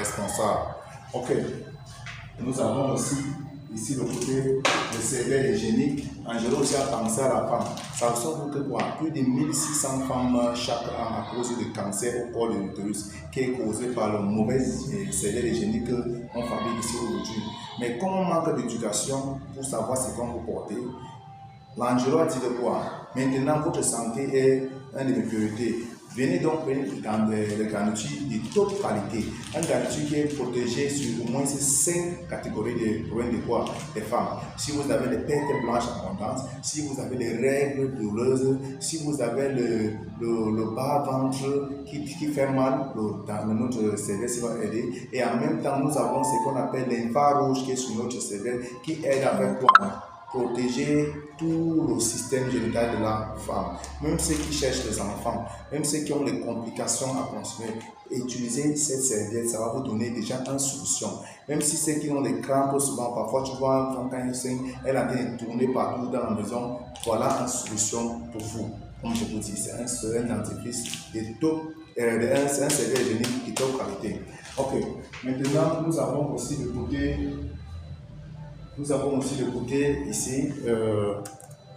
responsable. Ok. Nous avons aussi ici le côté de cervelle hygiénique. Angelo aussi a pensé à la femme. Ça ressemble que quoi? Plus de 1600 femmes chaque an à cause de cancer au col de l'utérus qui est causé par le mauvais cervelle hygiénique qu'on fabrique ici aujourd'hui. Mais comme on manque d'éducation pour savoir ce qu'on vous porter, l'Angelo a dit de quoi? Maintenant, votre santé est une de mes priorités. Venez donc prendre le garniture de toute qualité. Un garniture qui est protégé sur au moins ces 5 catégories de problèmes de quoi? Des femmes. Si vous avez des pertes blanches abondantes, si vous avez des règles douloureuses, si vous avez le bas-ventre qui fait mal dans notre cervelle, ça va aider. Et en même temps, nous avons ce qu'on appelle l'infrarouge qui est sur notre cervelle qui aide à faire quoi? Protéger tout le système génital de la femme. Même ceux qui cherchent les enfants, même ceux qui ont des complications à consommer, utiliser cette serviette, ça va vous donner déjà une solution. Même si ceux qui ont des crampes, souvent, parfois tu vois quand elle est en train de tourner partout dans la maison, voilà une solution pour vous. Comme je vous dis, c'est un dentifrice de top, un serviette hygiénique de top qualité. Ok, maintenant nous avons aussi le côté. Nous avons aussi le côté ici,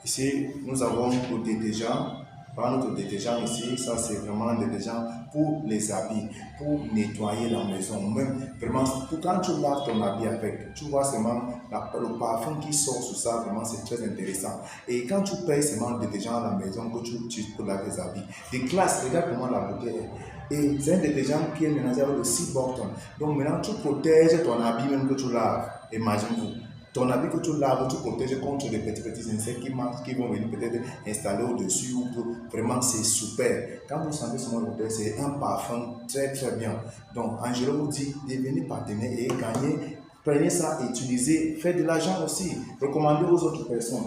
ici nous avons le détergent. Par notre détergent ici, ça c'est vraiment un détergent pour les habits, pour nettoyer la maison. Même vraiment, quand tu laves ton habit avec, tu vois seulement le parfum qui sort sur ça, vraiment c'est très intéressant. Et quand tu payes seulement le détergent à la maison que tu utilises pour laver tes habits, des classes, regarde comment la bouteille est. Et c'est un détergent qui est mélangé avec le 6 Bottom. Donc maintenant tu protèges ton habit même que tu laves. Imagine-vous. Ton habit que tu laves, tu protèges contre les petits insectes qui vont venir peut-être installer au-dessus. Vraiment, c'est super. Quand vous sentez ce mot, c'est un parfum très très bien. Donc, Angelo vous dit de venir partenaire et gagner. Prenez ça, utilisez, faites de l'argent aussi. Recommandez aux autres personnes.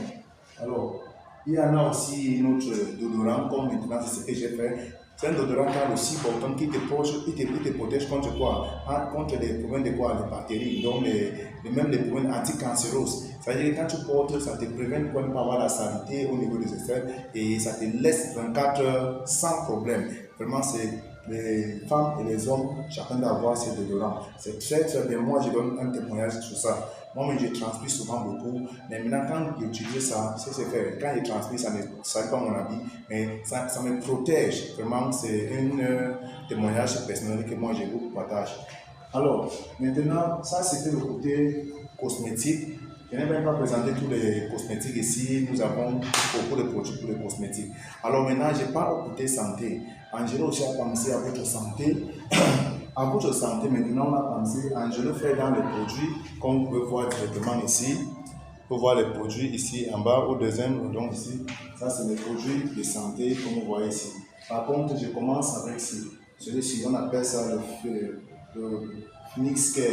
Alors, il y en a aussi notre déodorant, comme maintenant, c'est ce que j'ai fait. C'est un déodorant qui a le 6 Bottom qui te protège contre quoi? Contre les problèmes de quoi? Les bactéries, donc même les problèmes anticancéreux. C'est-à-dire que quand tu portes, ça te prévient de ne pas avoir la saleté au niveau des aisselles et ça te laisse 24 heures sans problème. Vraiment, c'est les femmes et les hommes, chacun doit avoir ces déodorants. C'est très très bien. Moi, je donne un témoignage sur ça. Moi, je transpire souvent beaucoup, mais maintenant, quand j'utilise ça, c'est fait. Quand je transpire, ça ne sale pas mon habit, mais ça me protège. Vraiment, c'est un témoignage personnel que moi, je vous partage. Alors, maintenant, ça, c'était le côté cosmétique. Je n'ai même pas présenté tous les cosmétiques ici. Nous avons beaucoup de produits pour les cosmétiques. Alors maintenant, je parle au côté santé. Angelo aussi a pensé à votre santé. À votre santé, maintenant, on a pensé, Angelo fait dans les produits, comme vous pouvez voir directement ici. Vous pouvez voir les produits ici en bas, au deuxième, donc ici. Ça, c'est les produits de santé, comme vous voyez ici. Par contre, je commence avec celui-ci. On appelle ça le Phoenix Care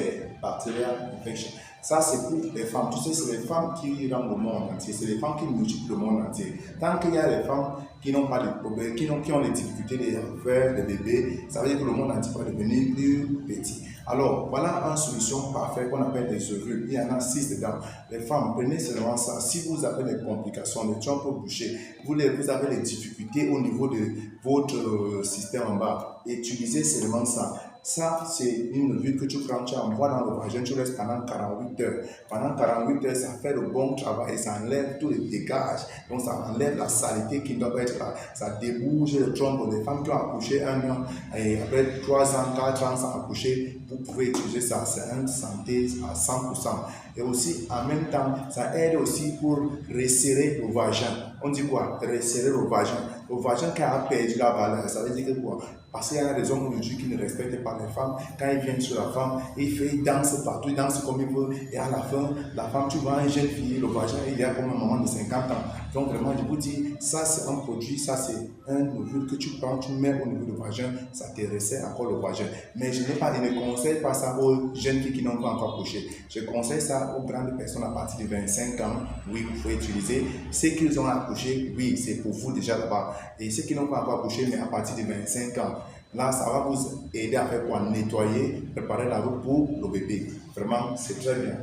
Bacterial Infection. Ça, c'est pour les femmes. Tu sais, c'est les femmes qui rendent le monde entier. C'est les femmes qui multiplient le monde entier. Tant qu'il y a des femmes qui n'ont pas de problème, qui ont des difficultés de faire des bébés, ça veut dire que le monde entier va devenir plus petit. Alors, voilà une solution parfaite qu'on appelle des ovules. Il y en a 6 dedans. Les femmes, prenez seulement ça. Si vous avez des complications, des trompes bouchées, vous avez des difficultés au niveau de votre système en bas, utilisez seulement ça. Ça, c'est une ovule que tu prends, tu envoies dans le vagin, tu restes pendant 48 heures. Pendant 48 heures, ça fait le bon travail et ça enlève tous les dégages. Donc, ça enlève la saleté qui doit être là. Ça débouche le trompe. Les femmes qui ont accouché 1 an et après 3 ans, 4 ans sans accoucher, vous pouvez utiliser ça. C'est une santé à 100%. Et aussi, en même temps, ça aide aussi pour resserrer le vagin. On dit quoi? Resserrer le vagin. Le vagin qui a perdu la valeur, ça veut dire que quoi? Parce qu'il y a des hommes aujourd'hui qui ne respectent pas les femmes. Quand ils viennent sur la femme, ils dansent partout, ils dansent comme ils veulent. Et à la fin, la femme, tu vois une jeune fille, le vagin, il y a comme un moment de 50 ans. Donc vraiment, je vous dis, ça c'est un produit, ça c'est un ovule que tu prends, tu mets au niveau du vagin, ça te resserre encore le vagin. Mais je ne conseille pas ça aux jeunes filles qui n'ont pas encore accouché. Je conseille ça aux grandes personnes à partir de 25 ans. Oui, vous pouvez utiliser. Ceux qui ont accouché, oui, c'est pour vous déjà là-bas. Et ceux qui n'ont pas encore accouché, mais à partir de 25 ans, là, ça va vous aider à faire quoi? Nettoyer, préparer la route pour le bébé. Vraiment, c'est très bien.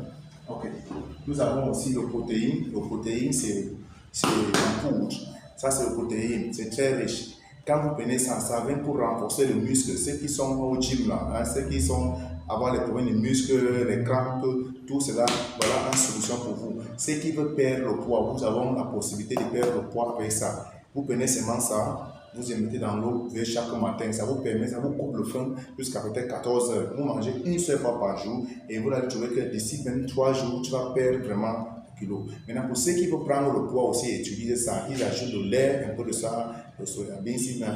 Ok. Nous avons aussi le protéine. Le protéine, c'est une poudre. Ça, c'est le protéine. C'est très riche. Quand vous prenez ça, ça vient pour renforcer le muscle. Ceux qui sont au gym, là, hein, ceux qui sont avoir les problèmes de muscles, les crampes, tout cela, voilà une solution pour vous. Ceux qui veulent perdre le poids, vous avez la possibilité de perdre le poids avec ça. Vous prenez seulement ça, vous les mettez dans l'eau chaque matin, ça vous permet, ça vous coupe le faim jusqu'à peut-être 14 heures. Vous mangez une seule fois par jour et vous allez trouver que d'ici 23 jours, tu vas perdre vraiment kilos. Maintenant, pour ceux qui veulent prendre le poids aussi et utiliser ça, ils ajoutent de l'air, un peu de ça, de soya. Bien sûr,